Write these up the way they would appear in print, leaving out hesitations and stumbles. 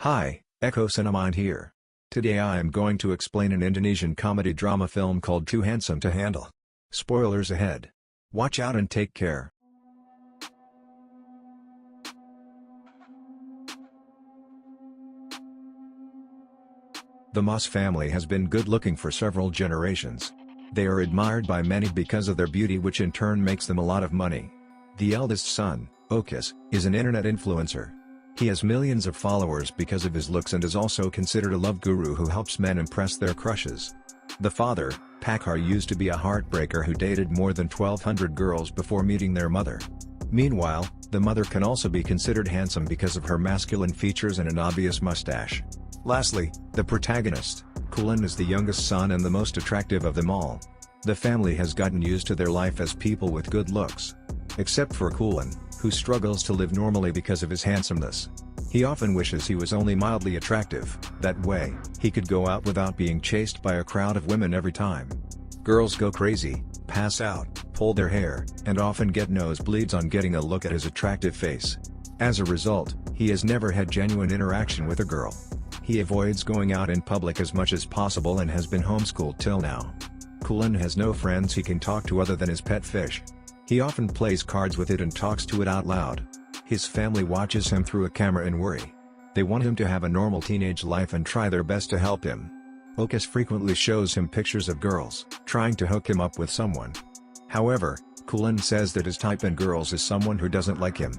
Hi, Cinemind here. Today I am going to explain an Indonesian comedy drama film called Too Handsome to Handle. Spoilers ahead. Watch out and take care. The Moss family has been good looking for several generations. They are admired by many because of their beauty, which in turn makes them a lot of money. The eldest son, Okus, is an internet influencer. He has millions of followers because of his looks and is also considered a love guru who helps men impress their crushes. The father, Pakhar, used to be a heartbreaker who dated more than 1,200 girls before meeting their mother. Meanwhile, the mother can also be considered handsome because of her masculine features and an obvious mustache. Lastly, the protagonist, Kulin, is the youngest son and the most attractive of them all. The family has gotten used to their life as people with good looks. Except for Kulin, who struggles to live normally because of his handsomeness. He often wishes he was only mildly attractive, that way, he could go out without being chased by a crowd of women every time. Girls go crazy, pass out, pull their hair, and often get nosebleeds on getting a look at his attractive face. As a result, he has never had genuine interaction with a girl. He avoids going out in public as much as possible and has been homeschooled till now. Kulin has no friends he can talk to other than his pet fish. He often plays cards with it and talks to it out loud. His family watches him through a camera and worry. They want him to have a normal teenage life and try their best to help him. Okus frequently shows him pictures of girls, trying to hook him up with someone. However, Kulin says that his type in girls is someone who doesn't like him.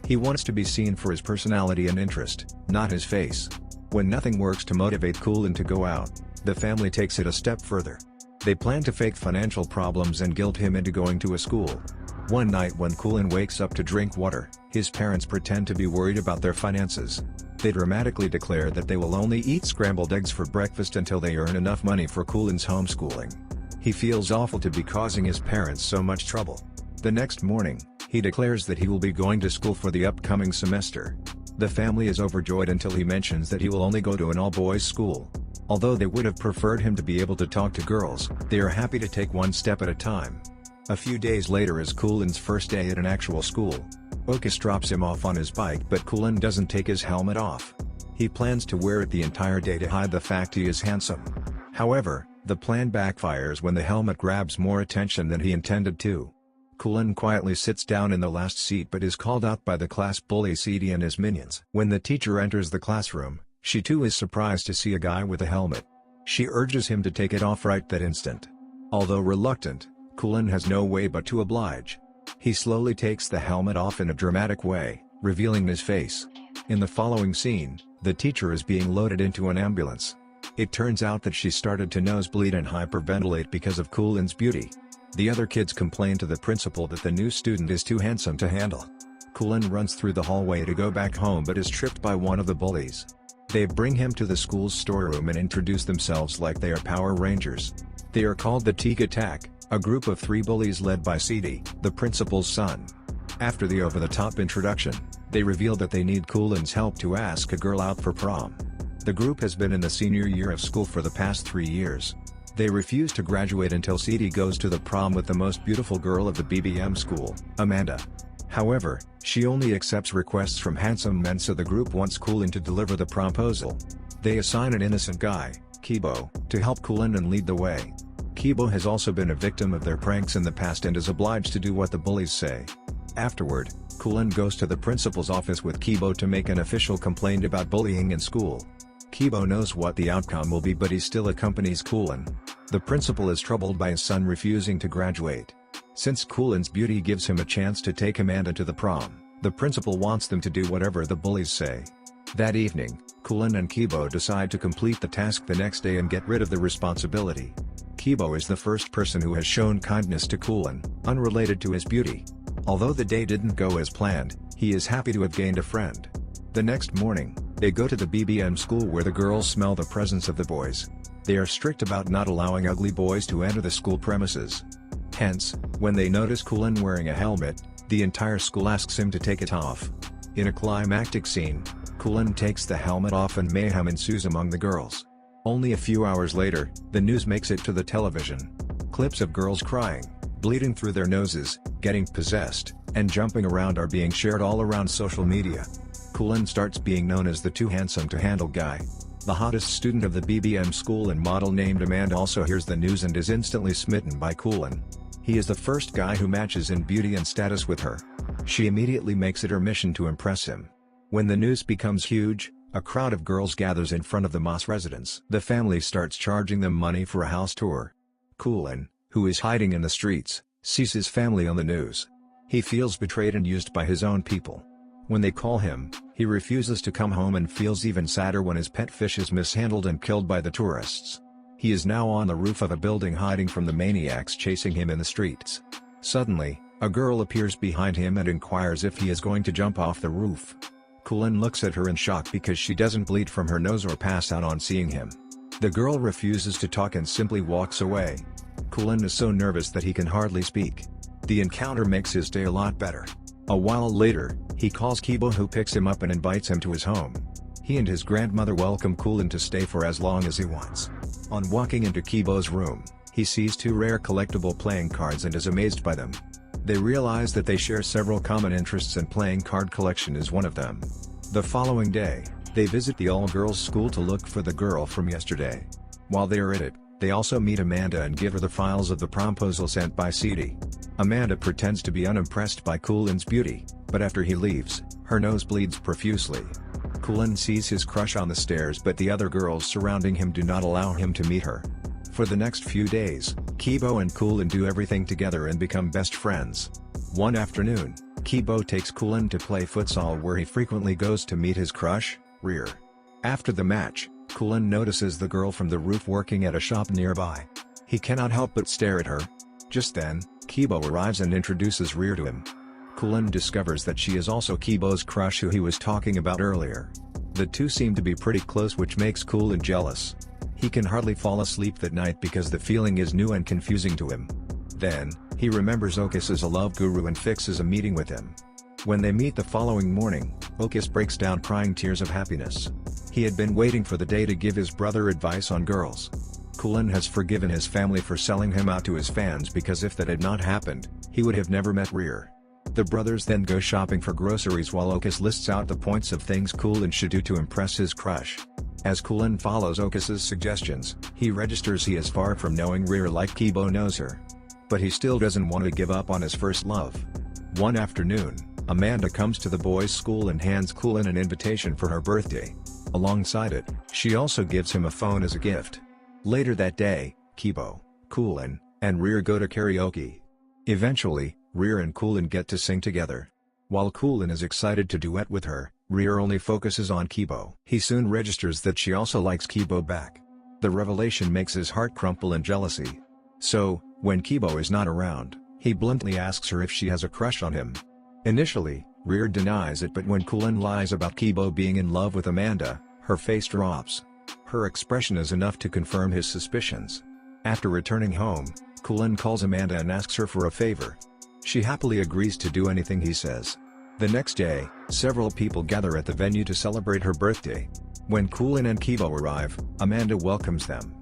He wants to be seen for his personality and interest, not his face. When nothing works to motivate Kulin to go out, the family takes it a step further. They plan to fake financial problems and guilt him into going to a school. One night when Kulin wakes up to drink water, his parents pretend to be worried about their finances. They dramatically declare that they will only eat scrambled eggs for breakfast until they earn enough money for Kulin's homeschooling. He feels awful to be causing his parents so much trouble. The next morning, he declares that he will be going to school for the upcoming semester. The family is overjoyed until he mentions that he will only go to an all-boys school. Although they would have preferred him to be able to talk to girls, they are happy to take one step at a time. A few days later is Kulin's first day at an actual school. Okus drops him off on his bike, but Kulin doesn't take his helmet off. He plans to wear it the entire day to hide the fact he is handsome. However, the plan backfires when the helmet grabs more attention than he intended to. Kulin quietly sits down in the last seat but is called out by the class bully Sidi and his minions. When the teacher enters the classroom, she too is surprised to see a guy with a helmet. She urges him to take it off right that instant. Although reluctant, Kulin has no way but to oblige. He slowly takes the helmet off in a dramatic way, revealing his face. In the following scene, the teacher is being loaded into an ambulance. It turns out that she started to nosebleed and hyperventilate because of Kulin's beauty. The other kids complain to the principal that the new student is too handsome to handle. Kulin runs through the hallway to go back home but is tripped by one of the bullies. They bring him to the school's storeroom and introduce themselves like they are Power Rangers. They are called the Teak Attack, a group of 3 bullies led by Sidi, the principal's son. After the over-the-top introduction, they reveal that they need Kulin's help to ask a girl out for prom. The group has been in the senior year of school for the past 3 years. They refuse to graduate until Sidi goes to the prom with the most beautiful girl of the BBM school, Amanda. However, she only accepts requests from handsome men, so the group wants Kulin to deliver the proposal. They assign an innocent guy, Kibo, to help Kulin and lead the way. Kibo has also been a victim of their pranks in the past and is obliged to do what the bullies say. Afterward, Kulin goes to the principal's office with Kibo to make an official complaint about bullying in school. Kibo knows what the outcome will be, but he still accompanies Kulin. The principal is troubled by his son refusing to graduate. Since Kulin's beauty gives him a chance to take Amanda to the prom, the principal wants them to do whatever the bullies say. That evening, Kulin and Kibo decide to complete the task the next day and get rid of the responsibility. Kibo is the first person who has shown kindness to Kulin, unrelated to his beauty. Although the day didn't go as planned, he is happy to have gained a friend. The next morning, they go to the BBM school where the girls smell the presence of the boys. They are strict about not allowing ugly boys to enter the school premises. Hence, when they notice Kulin wearing a helmet, the entire school asks him to take it off. In a climactic scene, Kulin takes the helmet off and mayhem ensues among the girls. Only a few hours later, the news makes it to the television. Clips of girls crying, bleeding through their noses, getting possessed, and jumping around are being shared all around social media. Kulin starts being known as the too handsome to handle guy. The hottest student of the BBM school and model named Amanda also hears the news and is instantly smitten by Kulin. He is the first guy who matches in beauty and status with her. She immediately makes it her mission to impress him. When the news becomes huge, a crowd of girls gathers in front of the Moss residence. The family starts charging them money for a house tour. Kulin, who is hiding in the streets, sees his family on the news. He feels betrayed and used by his own people. When they call him, he refuses to come home and feels even sadder when his pet fish is mishandled and killed by the tourists. He is now on the roof of a building hiding from the maniacs chasing him in the streets. Suddenly, a girl appears behind him and inquires if he is going to jump off the roof. Kulin looks at her in shock because she doesn't bleed from her nose or pass out on seeing him. The girl refuses to talk and simply walks away. Kulin is so nervous that he can hardly speak. The encounter makes his day a lot better. A while later, he calls Kibo, who picks him up and invites him to his home. He and his grandmother welcome Kulin to stay for as long as he wants. On walking into Kibo's room, he sees two rare collectible playing cards and is amazed by them. They realize that they share several common interests and playing card collection is one of them. The following day, they visit the all-girls school to look for the girl from yesterday. While they are at it, they also meet Amanda and give her the files of the proposal sent by CD. Amanda pretends to be unimpressed by Kulin's beauty, but after he leaves, her nose bleeds profusely. Kulin sees his crush on the stairs, but the other girls surrounding him do not allow him to meet her. For the next few days, Kibo and Kulin do everything together and become best friends. One afternoon, Kibo takes Kulin to play futsal, where he frequently goes to meet his crush, Rear. After the match, Kulin notices the girl from the roof working at a shop nearby. He cannot help but stare at her. Just then, Kibo arrives and introduces Rear to him. Kulin discovers that she is also Kibo's crush, who he was talking about earlier. The two seem to be pretty close, which makes Kulin jealous. He can hardly fall asleep that night because the feeling is new and confusing to him. Then, he remembers Okis as a love guru and fixes a meeting with him. When they meet the following morning, Okis breaks down crying tears of happiness. He had been waiting for the day to give his brother advice on girls. Kulin has forgiven his family for selling him out to his fans, because if that had not happened, he would have never met Rear. The brothers then go shopping for groceries while Okis lists out the points of things Kulin should do to impress his crush. As Kulin follows Okis's suggestions, he registers he is far from knowing Rear like Kibo knows her. But he still doesn't want to give up on his first love. One afternoon, Amanda comes to the boys' school and hands Kulin an invitation for her birthday. Alongside it, she also gives him a phone as a gift. Later that day, Kibo, Kulin, and Rear go to karaoke. Eventually, Rear and Kulin get to sing together. While Kulin is excited to duet with her, Rear only focuses on Kibo. He soon registers that she also likes Kibo back. The revelation makes his heart crumple in jealousy. So, when Kibo is not around, he bluntly asks her if she has a crush on him. Initially, Rear denies it, but when Kulin lies about Kibo being in love with Amanda, her face drops. Her expression is enough to confirm his suspicions. After returning home, Kulin calls Amanda and asks her for a favor. She happily agrees to do anything he says. The next day, several people gather at the venue to celebrate her birthday. When Kulin and Kibo arrive, Amanda welcomes them.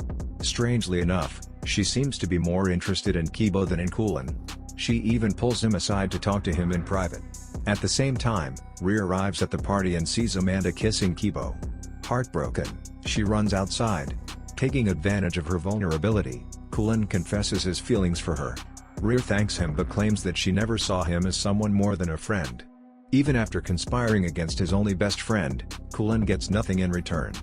Strangely enough, she seems to be more interested in Kibo than in Kulin. She even pulls him aside to talk to him in private. At the same time, Rear arrives at the party and sees Amanda kissing Kibo. Heartbroken, she runs outside. Taking advantage of her vulnerability, Kulin confesses his feelings for her. Rear thanks him but claims that she never saw him as someone more than a friend. Even after conspiring against his only best friend, Kulin gets nothing in return.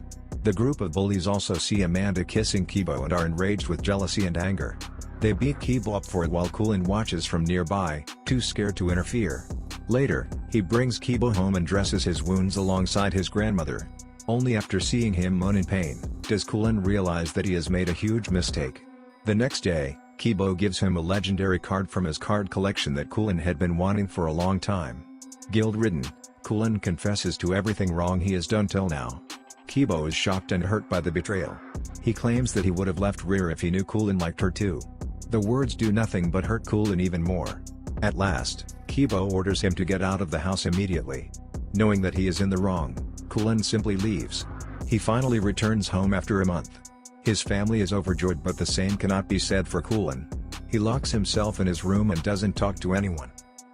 The group of bullies also see Amanda kissing Kibo and are enraged with jealousy and anger. They beat Kibo up for it while Kulin watches from nearby, too scared to interfere. Later, he brings Kibo home and dresses his wounds alongside his grandmother. Only after seeing him moan in pain, does Kulin realize that he has made a huge mistake. The next day, Kibo gives him a legendary card from his card collection that Kulin had been wanting for a long time. Guilt-ridden, Kulin confesses to everything wrong he has done till now. Kibo is shocked and hurt by the betrayal. He claims that he would have left Rear if he knew Kulin liked her too. The words do nothing but hurt Kulin even more. At last, Kibo orders him to get out of the house immediately. Knowing that he is in the wrong, Kulin simply leaves. He finally returns home after a month. His family is overjoyed, but the same cannot be said for Kulin. He locks himself in his room and doesn't talk to anyone.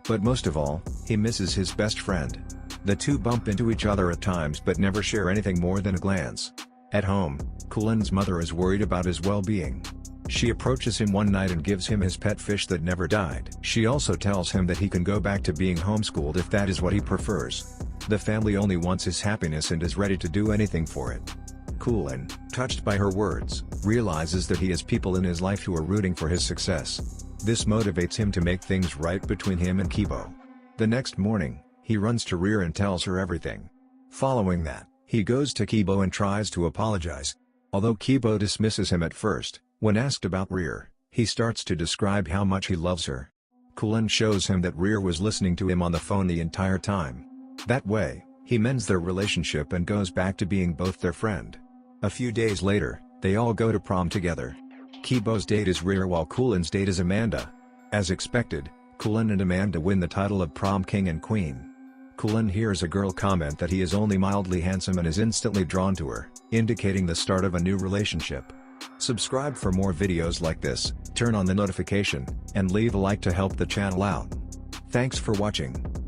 But most of all, he misses his best friend. The two bump into each other at times but never share anything more than a glance. At home, Kulin's mother is worried about his well-being. She approaches him one night and gives him his pet fish that never died. She also tells him that he can go back to being homeschooled if that is what he prefers. The family only wants his happiness and is ready to do anything for it. Kulin, touched by her words, realizes that he has people in his life who are rooting for his success. This motivates him to make things right between him and Kibo. The next morning, he runs to Rear and tells her everything. Following that, he goes to Kibo and tries to apologize. Although Kibo dismisses him at first, when asked about Rear, he starts to describe how much he loves her. Kulin shows him that Rear was listening to him on the phone the entire time. That way, he mends their relationship and goes back to being both their friend. A few days later, they all go to prom together. Kibo's date is Rear while Kulin's date is Amanda. As expected, Kulin and Amanda win the title of prom king and queen. Kulin hears a girl comment that he is only mildly handsome and is instantly drawn to her, indicating the start of a new relationship. Subscribe for more videos like this, turn on the notification, and leave a like to help the channel out. Thanks for watching.